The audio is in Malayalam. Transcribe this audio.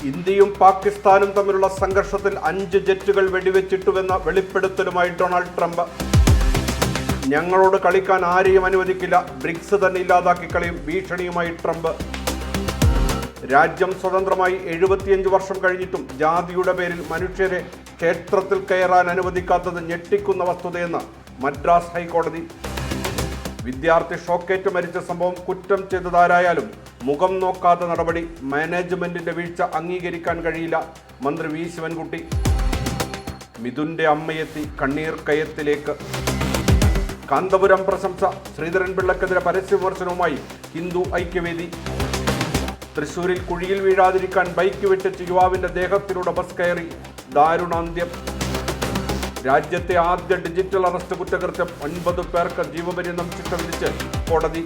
ഇന്ത്യയും പാകിസ്ഥാനും തമ്മിലുള്ള സംഘർഷത്തിൽ 5 ജെറ്റുകൾ വെടിവെച്ചിട്ടുവെന്ന വെളിപ്പെടുത്തലുമായി ഡൊണാൾഡ് ട്രംപ്. ഞങ്ങളോട് കളിക്കാൻ ആരെയും അനുവദിക്കില്ല, ബ്രിക്സ് തന്നെ ഇല്ലാതാക്കി കളയും ഭീഷണിയുമായി ട്രംപ്. രാജ്യം സ്വതന്ത്രമായി 75 വർഷം കഴിഞ്ഞിട്ടും ജാതിയുടെ പേരിൽ മനുഷ്യരെ ക്ഷേത്രത്തിൽ കയറാൻ അനുവദിക്കാത്തത് ഞെട്ടിക്കുന്ന വസ്തുതയെന്ന് മദ്രാസ് ഹൈക്കോടതി. വിദ്യാർത്ഥി ഷോക്കേറ്റ് മരിച്ച സംഭവം കുറ്റം ചെയ്തതാരായാലും മുഖം നോക്കാത്ത നടപടി, മാനേജ്മെന്റിന്റെ വീഴ്ച അംഗീകരിക്കാൻ കഴിയില്ല, മന്ത്രി വി ശിവൻകുട്ടി. മിഥുന്റെ അമ്മയെത്തി കണ്ണീർ കയത്തിലേക്ക്. കാന്തപുരം പ്രശംസ, ശ്രീധരൻ പിള്ളക്കെതിരെ പരസ്യ വിമർശനവുമായി ഹിന്ദു ഐക്യവേദി. തൃശൂരിൽ കുഴിയിൽ വീഴാതിരിക്കാൻ ബൈക്ക് വെട്ടിച്ച് യുവാവിന്റെ ദേഹത്തിലൂടെ ബസ് കയറി, ദാരുണാന്ത്യം. രാജ്യത്തെ ആദ്യ ഡിജിറ്റൽ അറസ്റ്റ് കുറ്റകൃത്യം, 9 പേർക്ക് ജീവപര്യന്തം ശിക്ഷ വിധിച്ച് കോടതി.